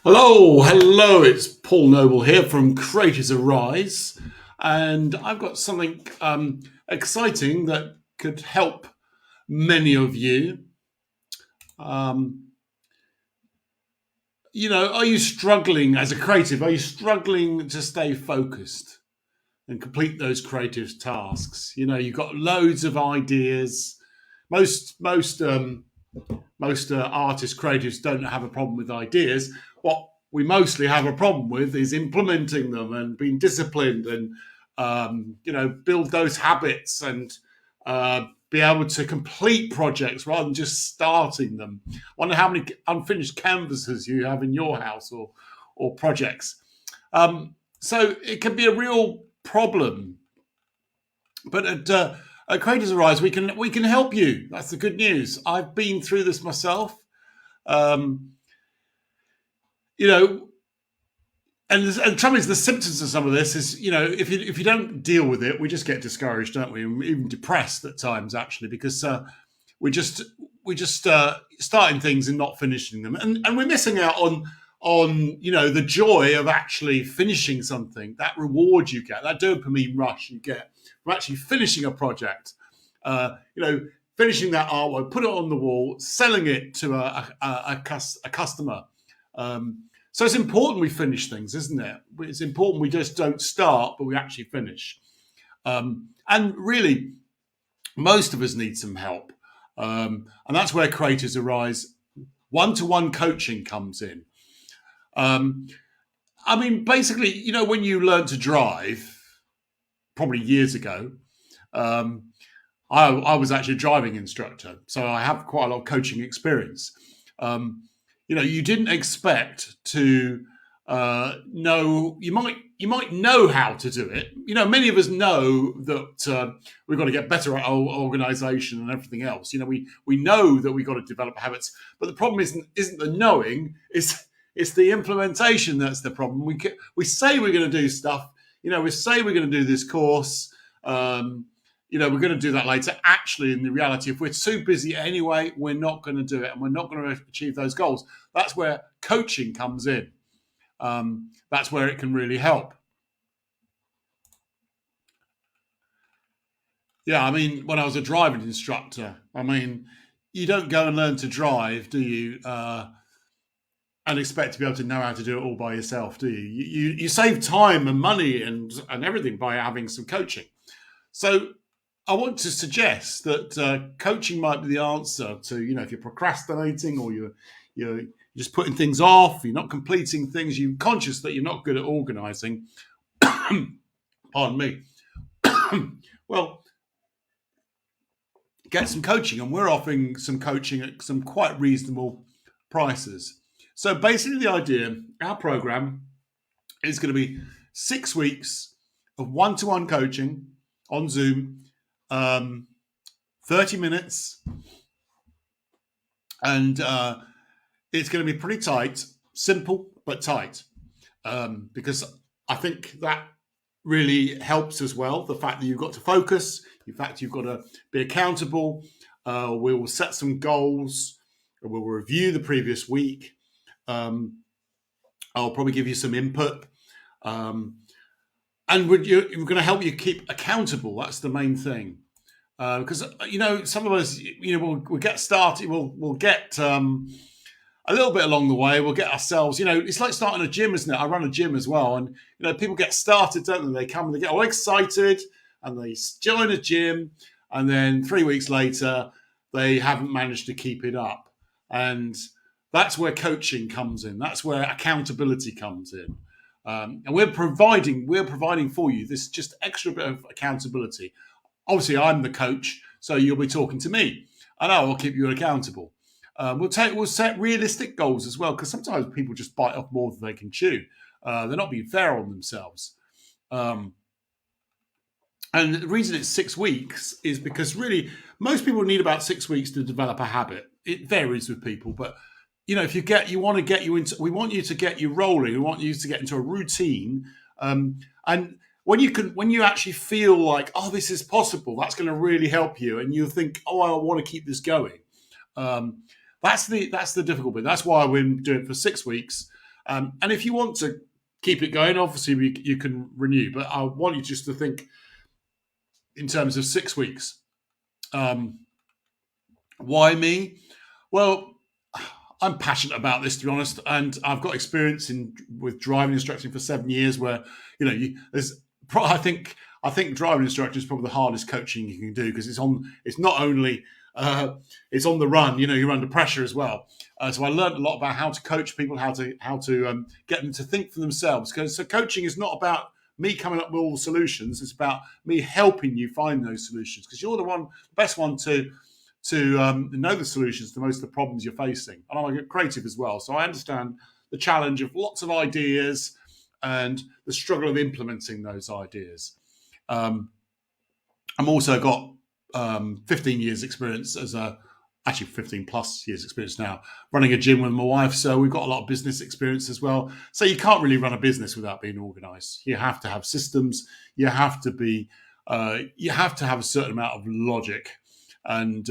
Hello, it's Paul Noble here from Creators Arise, and I've got something exciting that could help many of you. Um, are you struggling as a creative? Are you struggling to stay focused and complete those creative tasks? You've got loads of ideas. Most artists, creatives don't have a problem with ideas. What we mostly have a problem with is implementing them and being disciplined and build those habits and be able to complete projects rather than just starting them. I wonder how many unfinished canvases you have in your house or projects. So it can be a real problem. But at Creators Arise, we can help you. That's the good news. I've been through this myself. Um, you know, and the trouble is, the symptoms of some of this is, if you don't deal with it, we just get discouraged, don't we? And even depressed at times, actually, because we just starting things and not finishing them, and we're missing out on the joy of actually finishing something, that reward you get, that dopamine rush you get from actually finishing a project. Finishing that artwork, put it on the wall, selling it to a customer. So it's important we finish things, isn't it? It's important we just don't start, but we actually finish. And really, most of us need some help. And that's where Creators Arise one-to-one coaching comes in. Basically, when you learn to drive, probably years ago, I was actually a driving instructor, so I have quite a lot of coaching experience. You didn't expect to know. You might know how to do it. Many of us know that we've got to get better at our organisation and everything else. We know that we've got to develop habits, but the problem isn't the knowing. It's the implementation that's the problem. We say we're going to do stuff. We say we're going to do this course. We're going to do that later. Actually, in the reality, if we're too busy anyway, we're not going to do it, and we're not going to achieve those goals. That's where coaching comes in. That's where it can really help. Yeah, when I was a driving instructor, you don't go and learn to drive, do you? And expect to be able to know how to do it all by yourself, do you? You save time and money and everything by having some coaching. So I want to suggest that coaching might be the answer to, if you're procrastinating or you're just putting things off, you're not completing things, you're conscious that you're not good at organising. Pardon me. Well, get some coaching, and we're offering some coaching at some quite reasonable prices. So basically the idea, our program is going to be 6 weeks of one-to-one coaching on Zoom, 30 minutes, and it's going to be pretty tight, simple but tight, because I think that really helps as well. The fact that you've got to focus, in fact you've got to be accountable. We will set some goals, we'll review the previous week. I'll probably give you some input, and we're going to help you keep accountable. That's the main thing, because some of us, we'll get started. We'll get a little bit along the way. We'll get ourselves. It's like starting a gym, isn't it? I run a gym as well, and people get started, don't they? They come and they get all excited, and they join a gym, and then 3 weeks later, they haven't managed to keep it up, and that's where coaching comes in. That's where accountability comes in. And we're providing for you this just extra bit of accountability. Obviously, I'm the coach, so you'll be talking to me, and I will keep you accountable. We'll set realistic goals as well, because sometimes people just bite off more than they can chew. They're not being fair on themselves. And the reason it's 6 weeks is because really most people need about 6 weeks to develop a habit. It varies with people, but we want you to get you rolling. We want you to get into a routine. And when you actually feel like, oh, this is possible, that's going to really help you. And you think, oh, I want to keep this going. That's the difficult bit. That's why we're doing it for 6 weeks. And if you want to keep it going, obviously you can renew. But I want you just to think in terms of 6 weeks. Why me? Well, I'm passionate about this, to be honest, and I've got experience with driving instructing for 7 years. Where I think driving instruction is probably the hardest coaching you can do, because it's not only it's on the run. You're under pressure as well. So I learned a lot about how to coach people, how to get them to think for themselves. So coaching is not about me coming up with all the solutions. It's about me helping you find those solutions, because you're the best one to know the solutions to most of the problems you're facing. And I'm a creative as well, so I understand the challenge of lots of ideas and the struggle of implementing those ideas. I'm also got 15 years experience actually 15 plus years experience now, running a gym with my wife. So we've got a lot of business experience as well. So you can't really run a business without being organized. You have to have systems. You have to have a certain amount of logic and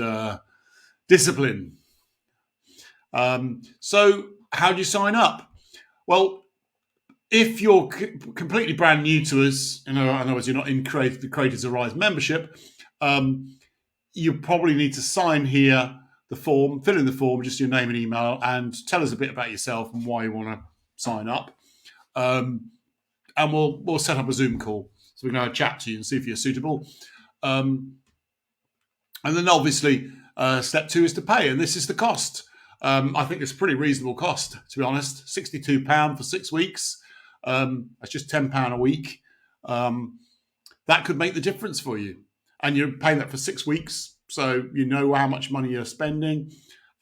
discipline. So how do you sign up? Well, if you're completely brand new to us, in other words, you're not in the Creators Arise membership, you probably need to sign here the form, fill in the form, just your name and email, and tell us a bit about yourself and why you want to sign up. And we'll set up a Zoom call so we can have a chat to you and see if you're suitable. And then obviously step 2 is to pay, and this is the cost. I think it's a pretty reasonable cost, to be honest. £62 for 6 weeks. That's just £10 a week. That could make the difference for you. And you're paying that for 6 weeks, so you know how much money you're spending.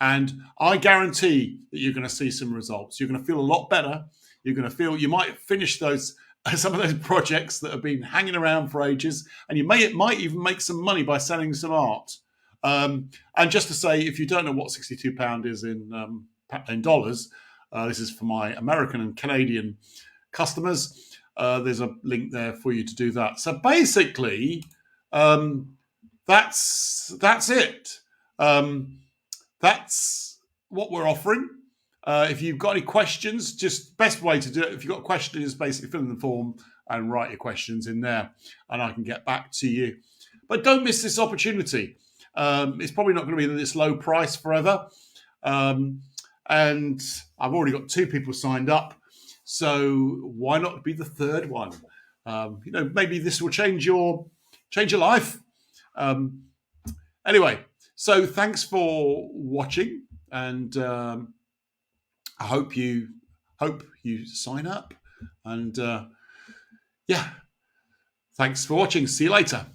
And I guarantee that you're going to see some results. You're going to feel a lot better. You're going to feel you might finish some of those projects that have been hanging around for ages, and it might even make some money by selling some art. And just to say, if you don't know what £62 is in dollars, this is for my American and Canadian customers. There's a link there for you to do that. So basically, that's it. That's what we're offering. If you've got any questions, just best way to do it, if you've got questions, is basically fill in the form and write your questions in there, and I can get back to you. But don't miss this opportunity. It's probably not going to be this low price forever. And I've already got 2 people signed up. So why not be the third one? Maybe this will change your life. Anyway, so thanks for watching, and I hope you sign up. And thanks for watching. See you later.